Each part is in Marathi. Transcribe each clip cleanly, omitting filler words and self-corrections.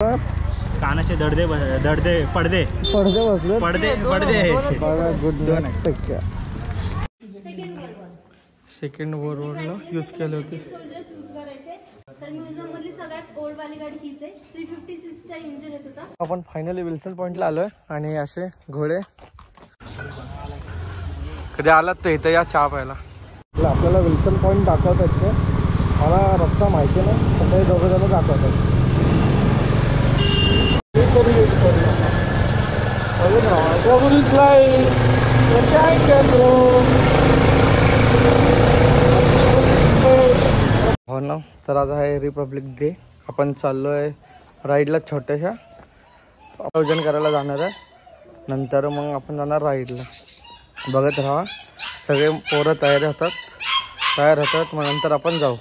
कानाचे दडदे दडदे पडदे पडदे बसले पडदे पडदे गुड सेकंड वर्ल्डला यूज केले होते. तर म्युझियम मधली सगळ्यात ओल्ड वाली गाडी हीच आहे. 350 सीसीचा इंजिन येत होता. आपण फायनली विल्सन पॉइंटला आलोय आणि असे घोडे कधी आलात तर इथं या चहा प्यायला. आपल्याला विल्सन पॉइंट दाखवतात ते मला रस्ता माहिती नाही पण ते दोघं जण दाखवतात. हो ना. तर आज आहे रिपब्लिक डे. आपण चाललोय राईडला छोट्याशा आयोजन करायला जाणार आहे. नंतर मग आपण जाणार राईडला. बघत राहा. सगळे पोरं तयार होतात मग नंतर आपण जाऊ.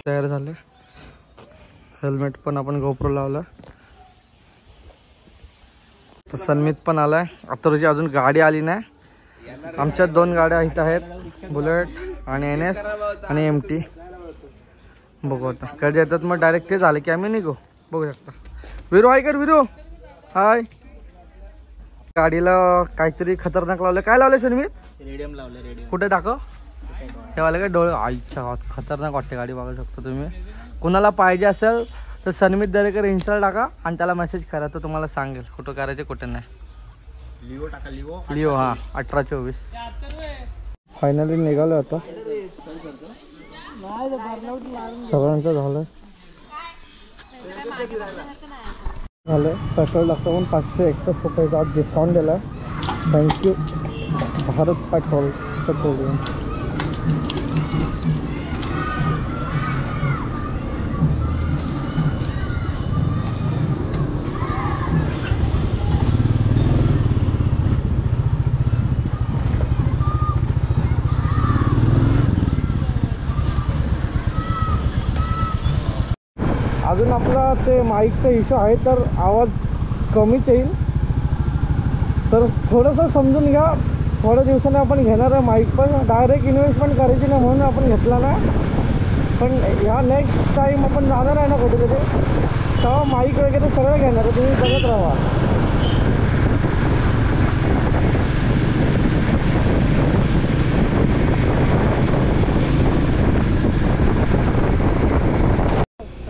तयार झाले. हेल्मेट पण आपण गोप्रो लावला. सन्मित पण आलाय. आता रोजी अजून गाडी आली नाही. आमच्या 2 गाड्या इथं आहेत, बुलेट आणि NS आणि MT. बघू आता कधी येतात मग डायरेक्ट ते झाले की आम्ही निघू. बघू शकता. विरू आहे का विरू? हाय. गाडीला काहीतरी खतरनाक लावलं. काय लावलं सन्मित? रेडियम लावलं. रेडियम कुठे दाखव. ठेवायला काय डोळे. आईच्या खतरनाक वाटते गाडी. बघू शकता तुम्ही. कुणाला पाहिजे असेल तर सन्मित दरेकर इन्स्टा टाका आणि त्याला मेसेज करा. तर तुम्हाला सांगेल कुठं करायचे कुठे नाही. लिओ टाका. लिओ हा 1824. फायनली निघालो आता. सगळ्यांचं झालं. पेट्रोल लागतं म्हणून 500 एक्स्ट्रा रुपयाचा आज डिस्काउंट दिला. Thank you Bharat petroleum. अजून आपला ते माईकचा इश्यू आहे तर आवाज कमीच येईल. तर थोडंसं समजून घ्या. थोड्या दिवसाने आपण घेणार आहे माईक. पण डायरेक्ट इन्व्हेस्टमेंट करायची नाही म्हणून आपण घेतला नाही. पण ह्या नेक्स्ट टाईम आपण जाणार आहे ना कुठेतरी तेव्हा माईक वगैरे सगळं घेणार आहे. तुम्ही बघत राहा.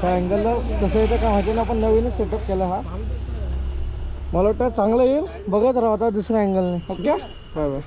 त्या अँगलला कसं येतं का माहिती ना. आपण नवीनच सेटअप केला हा. मला वाटतं चांगलं येईल. बघत राहा आता दुसऱ्या अँगलने. Okay bye bye.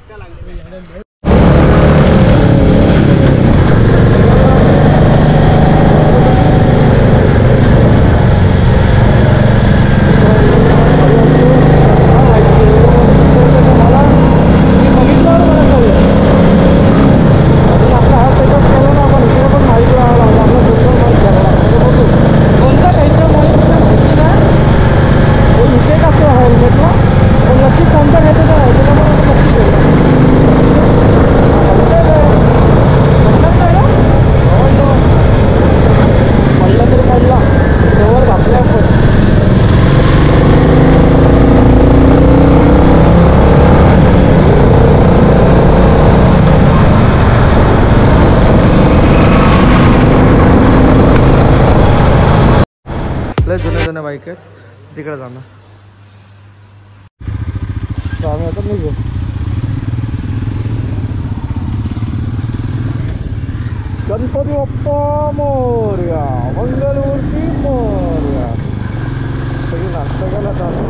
जुन्या बाईक आहेत तिकडे जाणार. तर आम्ही आता निघू. गणपती बाप्पा मोरया. मंगलमूर्ती मोरया. सगळी नाश्ता केला चालू.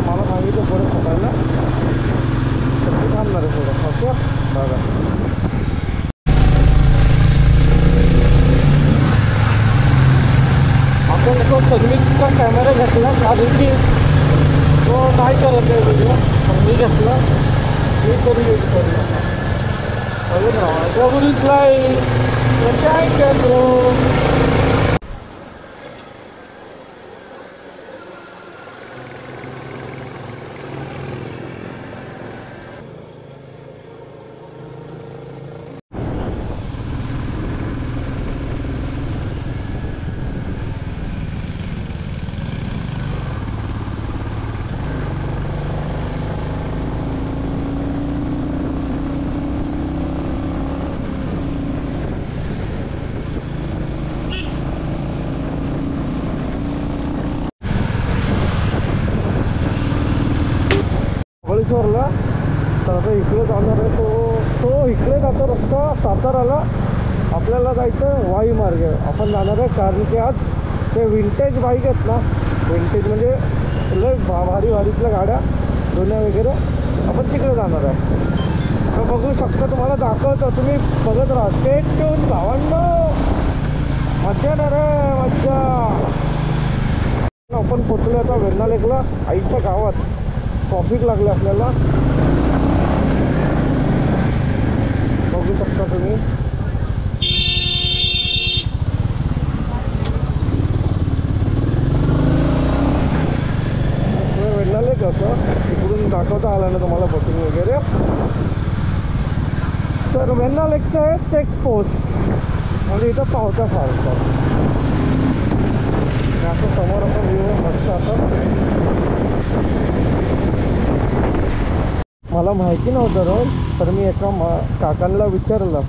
मला सांगितलं पुढे सकाळला तर मी थांबणार आहे थोडं. ओके बघा. आपण तो सन्मितचा कॅमेरा घेतला कारण की तो नाही करत आहे व्हिडिओ. पण मी घेतला. मी तरी यूज करतो. बघून राहा. काय करतो. तर आता इकडे जाणार आहे तो इकडे जातो रस्ता साताराला. आपल्याला जायचं वाई मार्ग. आपण जाणार आहे कारण की आज ते विंटेज बाईक आहेत ना, विंटेज म्हणजे लय भारी भारीतल्या गाड्या जुन्या वगैरे, आपण तिकडे जाणार आहे. तर बघू शकता, तुम्हाला दाखवतो, तुम्ही बघत राहा. स्टे ट्यून भावांनो, मज्जा ना रे मज्जा. आपण पोचलो आता वेण्णा लेकला, आईच्या गावात. ट्रॉफिक लागले आपल्याला, बघू शकता तुम्ही. वेण्णा लेक होतं, तिकडून दाखवता आला ना तुम्हाला बोटिंग वगैरे. तर वेण्णा लेकचं आहे चेकपोस्ट, म्हणजे इथं पावत्या फारतात. असं समोर आपण व्ह्यू मस्त. असं मला माहिती नव्हतं रोज, तर मी एका काकांना विचारलं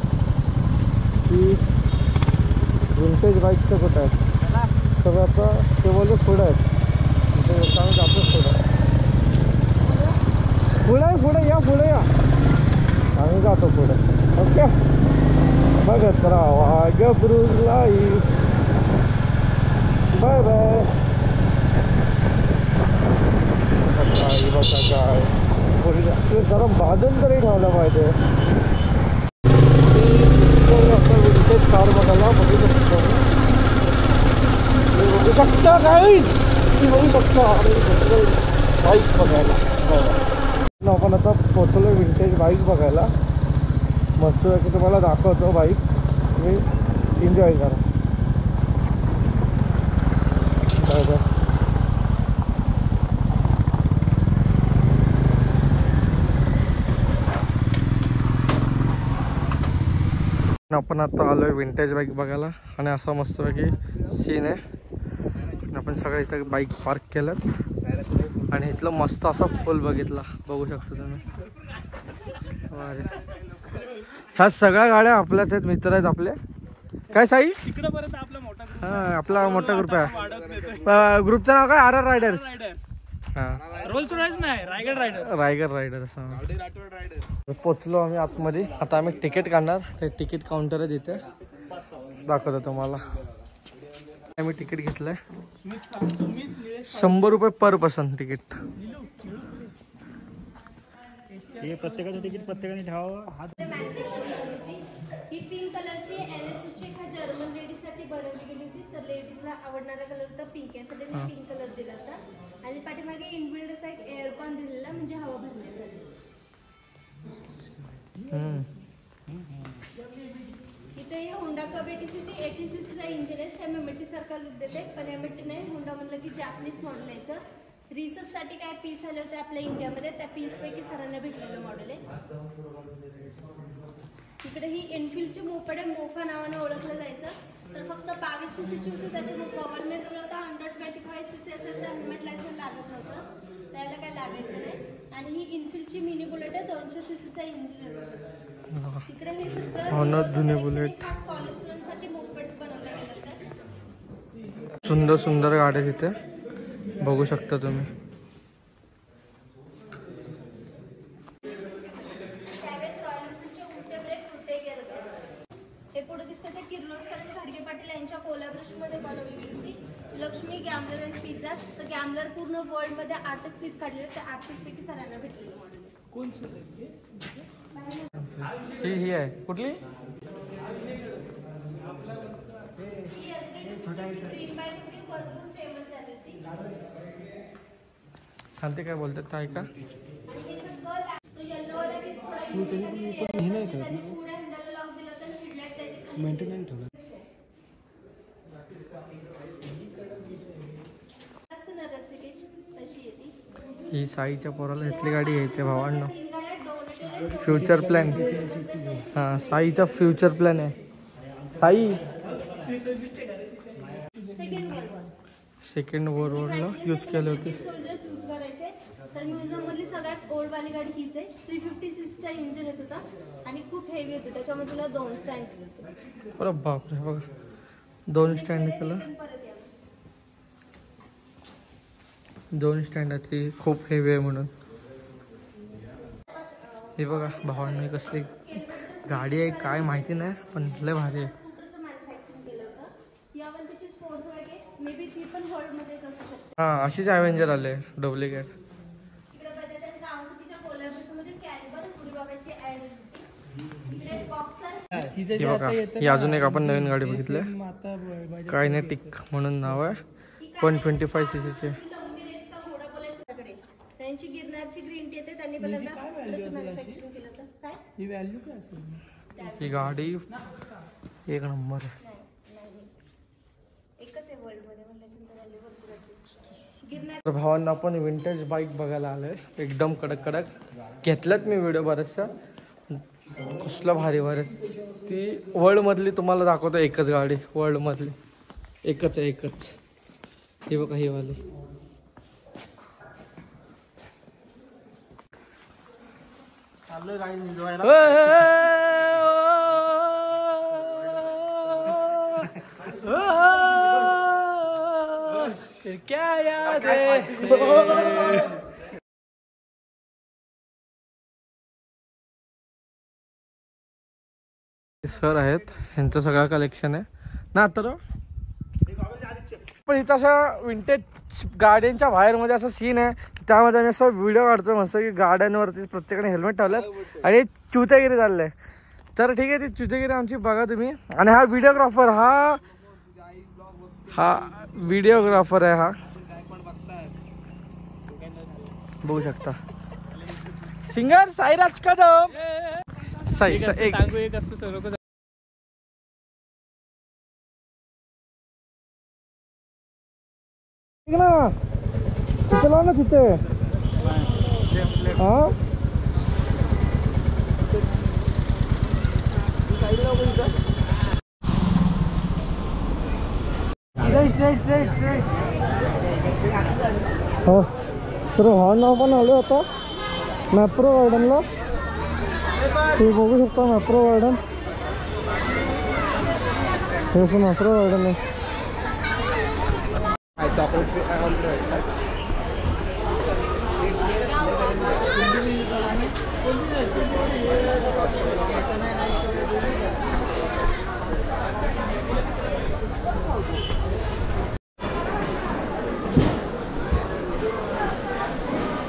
की विंटेज बाईकचं कुठं आहे. तर आता ते बोलले पुढं आहेत. ते आम्ही जातो पुढे या, पुढे या, आम्ही जातो पुढे. ओके, बघत राहा गब्रूज लाईफ. Bye bye. बघा काय पुढे जरा भाजून तरी ठेवलं पाहिजे. विंटेज कार बघायला बघू शकता काहीच, बघू शकता बाईक बघायला. आपण आता पोचलो विंटेज बाईक बघायला. मस्त आहे की तुम्हाला दाखवतो बाईक, तुम्ही एन्जॉय करा. Bye bye. आपण आता आलोय विंटेज बाईक बघायला आणि असा मस्तपैकी सीन आहे. आपण सगळ्या इथं बाईक पार्क केल्यात आणि इथलं मस्त असा फुल बघितला, बघू शकता तुम्ही. ह्या सगळ्या गाड्या आपल्याच आहेत, मित्र आहेत आपले. काय साई हां, आपला मोठा ग्रुप आहे. ग्रुपचं नाव काय? RR riders. हां, रोल्स रॉयस नाही, रायगड रायडर्स. पोचलो आम्ही आतमध्ये. आता आम्ही तिकीट काढणार. ते तिकीट काउंटर आहे तिथे, दाखवतो तुम्हाला. आम्ही तिकीट घेतलंय 100 रुपये पर पर्सन तिकीट. हे प्रत्येकाचं तिकीट प्रत्येकाने ठेवावं. ही पिंक कलरची NSU ची जर्मन लेडीजसाठी बनवली गेली होती. तर लेडीजला आवडणारा कलर होता पिंक, यासाठी मी पिंक कलर दिला होता. आणि पाठीमागे इनबिल्ड असा एक एअर पण दिलेला, म्हणजे हवा भरण्यासाठी. इथे हे होंडा कब 80cc चा इंजिन आहे. सेम MT सारखा लुक देते, पण MT नाही. होंडा म्हणलं की जापनीज मॉडेल यायचं. रिसर्च साठी काय पीस आले होते आपल्या इंडियामध्ये, त्या पीस पैकी सरांना भेटलेलं मॉडेल आहे. इकडे ही एनफिल्डची मोपेड आहे, मोफा नावाने ओळखलं जायचं. तर फक्त 22cc ची होती. त्याच्यामुळे गव्हर्नमेंट होता 125cc असेल तर हेल्मेट लायसन्स लागत नव्हतं, त्याला काय लागायचं नाही. आणि ही इनफिल्डची मिनी बुलेट आहे, 200cc चा इंजिन आहे. इकडे हे सगळं खास कॉलेज स्टुडंटसाठी मोपेड्स बनवले गेले होते. सुंदर सुंदर गाड्या तिथे बघू शकता तुम्ही. हे पुढे दिसतं ते किर्लोस्कर आणि घाडगे पाटील यांच्या कोलॅबोरेशन मध्ये बनवली गेली होती. लक्ष्मी गॅमलर अँड पिझ्झा. तर गॅमलर पूर्ण वर्ल्ड मध्ये 8च पीस काढले, त्या 8 पीस पैकी सरांना भेटलेलं मॉडेल. ही आहे कुठली? ग्रीन बाईक होती, भरपूर फेमस झाली होती. आणि ते काय बोलतात काय का? आणि हे सगळं तो येलो वाला पीस थोडा पुढे हँडलला लावून दिलं तर सीडलाइट त्याची मेंटेनन्स ठेवला. असतं ना रसिकेश, तशी येते. ही साईच्या पोराला इथली गाडी घ्यायची भावांना. Future plan. हां, साईचा फ्युचर प्लॅन आहे. साई सेकंड वर्ल्ड वॉरला यूज केले होते. सोल्जर्स यूज करायचे. तर म्युझियम मधली सगळ्यात ओल्ड वाली गाडी हीच आहे. 350cc चा इंजिन येत होता आणि खूप हेवी होते, त्याच्यामुळे तुला 2 स्टँड होते. अरे बापरे, बघा 2 स्टँड आहे त्याला. 2 स्टँड आहे, ती खूप हेवी आहे म्हणून. हे बघा भावांनी कसली गाडी आहे काय माहिती नाही पण लय भारी आहे. स्कूटरचं मॅन्युफॅक्चरिंग केलं होतं. यावर त्याची स्पोर्ट्स वगैरे मे बी ती पण वर्ल्डमध्येच असू शकते. हा अशीच ॲव्हेंजर आले डुप्लिकेट. इकडे बजाज आणि कावासाकीच्या कोलॅबोरेशनमध्ये कॅलिबर हुडी ऍड होती. इकडे बॉक्सर. हे बघा ही अजून एक आपण नवीन गाडी बघितली कायनेटिक म्हणून नाव आहे 125cc ची. त्यांची गिरनारची ग्रीन टी येते त्यांनी पहिल्यांदा स्कूटरचं मॅन्युफॅक्चरिंग केलं होतं. काय ही व्हॅल्यू काय असेल? ही गाडी एक नंबर आहे. एकच आहे वर्ल्ड मध्ये म्हणल्यानंतर व्हॅल्यू भरपूर असेल. गिरनार तर भावांना आपण विंटेज बाईक बघायला आलोय एकदम कडक कडक घेतल्यात मी व्हिडिओ बऱ्याचशा. कसला भारी भारी ती वर्ल्ड मधली तुम्हाला दाखवतो एकच गाडी वर्ल्ड मधली एकच आहे एकच. हे बघा ही वाली चाललोय गाडी निजवायला. क्या याद है सर आहेत ह्यांचं सगळं कलेक्शन आहे ना. तर पण इथं अशा विंटेज गाड्यांच्या बाहेरमध्ये असं सीन आहे त्यामध्ये आम्ही असं व्हिडिओ काढतो मस्त की गाड्यांवरती प्रत्येकाने हेल्मेट ठेवलं आणि चुतेगिरी चाललंय. तर ठीक आहे ती चुतेगिरी आमची बघा तुम्ही. आणि हा व्हिडिओग्राफर हा व्हिडिओग्राफर आहे हा बघू शकता. सिंगर साईराज कदम. एक सांगू एक असतं सर्व ना तिथे लाव ना तिथे. हा हो तर भावांना पण आलो आता मॅप्रो गार्डनला. तुम्ही बघू शकता मॅप्रो गार्डन. हे पण मॅप्रो गार्डन आहे.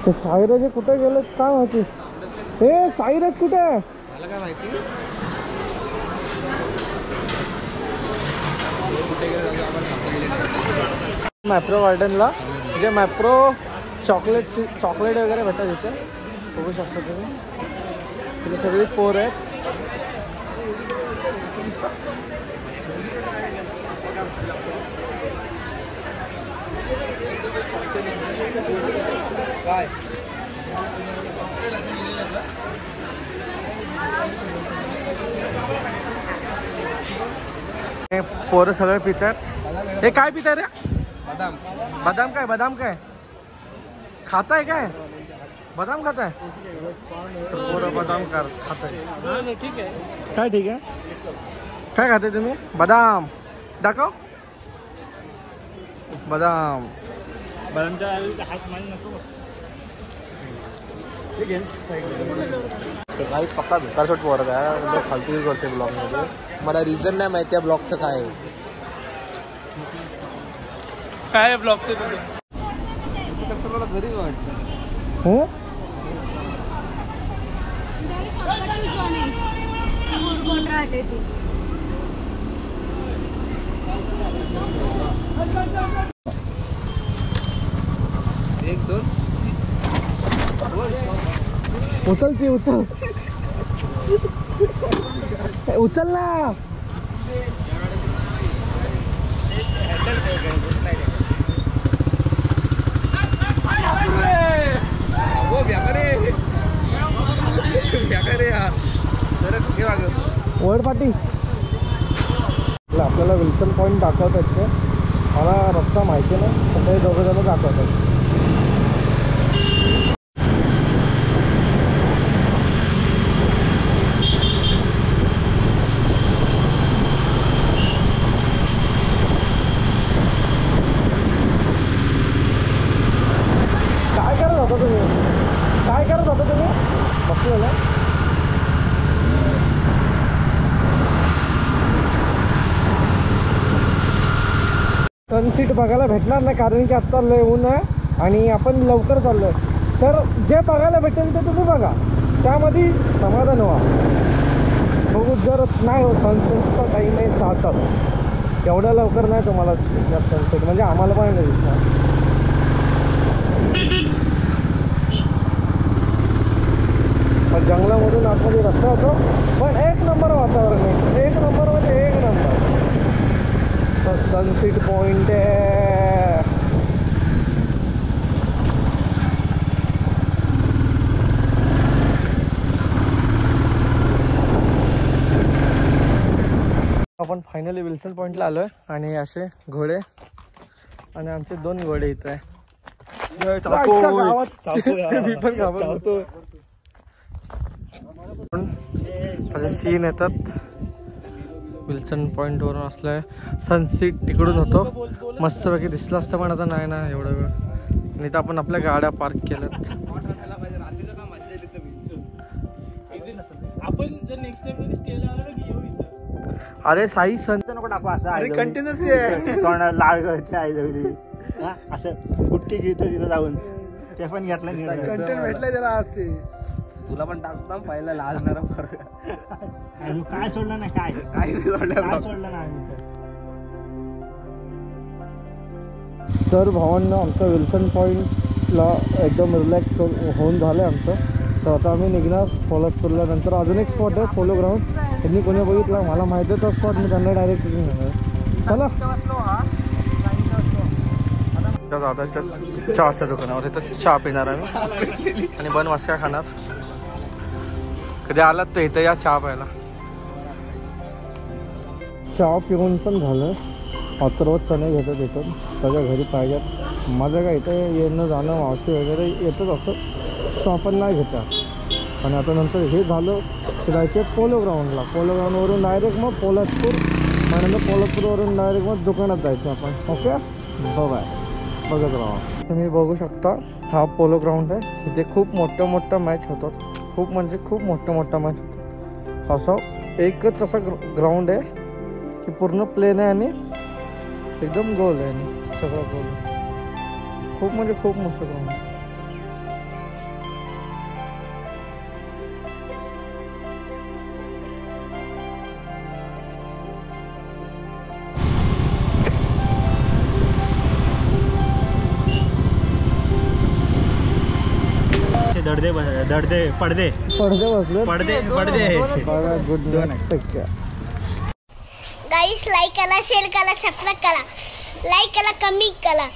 ते साईराज कुठे गेले काय माहिती. हे साईराज कुठे आहे मला काय माहिती. मॅप्रो गार्डनला म्हणजे मॅप्रो चॉकलेट वगैरे भेटतात इथे बघू शकता तुम्ही. तिथे सगळी पोर आहेत. काय पोरं सगळे पितात. हे काय पितात रे. बदाम. बदाम काय खाताय काय बदाम खाताय. पोरं बदाम खाताय. ठीक आहे काय ठीक आहे काय खाताय तुम्ही. बदाम दाखव. बदाम काहीच पक्का भिकारसोट पोरग आहे म्हणजे फालतू करते ब्लॉगमध्ये. मला रिझन नाही माहिती आहे ब्लॉगचं काय आहे. काय ब्लॉगचं मला गरीब वाटतं. हो एक दोन उचल ती उचल उचल ना. वर्ड पाटी आपल्याला विल्सन पॉईंट दाखवतात ते. मला रस्ता माहिती नाही पण ते दोघं जण दाखवतात. काय करत होता तुम्ही. बसलेलं सनसीट बघायला भेटणार नाही कारण की आत्ता लय ऊन आहे आणि आपण लवकर चाललोय. तर जे बघायला भेटेल ते तुम्ही बघा, त्यामध्ये समाधान व्हा. बघू जर नाही हो सनसेटचा टाईम आहे 7:00, एवढ्या लवकर नाही तुम्हाला दिसणार सनसेट, म्हणजे आम्हाला पण नाही दिसणार. पण जंगलामधून आतमध्ये रस्ता होतो, पण एक नंबर वातावरण आहे, एक नंबर म्हणजे एक नंबर. सनसेट पॉइंट आहे. आपण फायनली विल्सन पॉइंटला आलोय आणि असे घोडे आणि आमचे 2 घोडे इथं आहे. मी पण घाबरतो. असे सीन येतात विल्सन पॉइंट वरून. असलंय सनसेट तिकडून होतो, मस्तपैकी दिसलं असतं पण आता नाही ना एवढा वेळ. आणि तर आपण आपल्या गाड्या पार्क केल्यात. आपण जर नेक्स्ट टाइम कधी स्टेला आलो ना की येऊ इथं. अरे साई सन नको टाकू असं अरे कंटिन्यूस तोंडाला लाळ गळते आई जवळी असं गुटके घेतो तिथं जाऊन ते पण घेतलं कंटेंट भेटलाय त्याला आज. ते तुला पण टाकतो पहिला लाजणारा काय सोडलं नाही काय सोडलं नाही. तर भावांना आमचं विल्सन पॉईंटला एकदम रिलॅक्स होऊन झालं आहे आमचं. तर आता आम्ही निघणार पोलादपूरला. नंतर अजून एक स्पॉट आहे पोलो ग्राउंड. त्यांनी कोणी बघितला मला माहिती आहे तो स्पॉट, मी त्यांना डायरेक्ट चला दादाच्या चहाच्या दुकानावर इथं चहा पिणार आम्ही आणि बन मस्का खाणार. कधी आलात तर इथं या चहा प्यायला. चहा पिऊन पण झालं. रोज चणे घेतात येतात सगळ्या घरी पाहिजेत. माझं काय इथं येणं जाणं मावशी वगैरे येतच असतं, तो आपण नाही घेता. आणि आता नंतर हे झालं की जायचं पोलो ग्राउंडला. पोलो ग्राउंडवरून डायरेक्ट मग पोलादपूर, मग नंतर पोलादपूरवरून डायरेक्ट मग दुकानात जायचं आपण. ओके बाय, बघत राहा. तुम्ही बघू शकता हा पोलो ग्राउंड आहे. इथे खूप मोठ्या मॅच होतात, खूप म्हणजे खूप मोठ्या मॅच होतात. असं एकच असा ग्राउंड आहे की पूर्ण प्लेन आहे आणि एकदम गोल आहे आणि सगळं गोल आहे. खूप म्हणजे खूप मोठं ग्राउंड आहे. पडदे बसले गुड गाईस लाईक करा, शेअर करा, सबस्क्राईब करा, लाईक करा, कमेंट करा.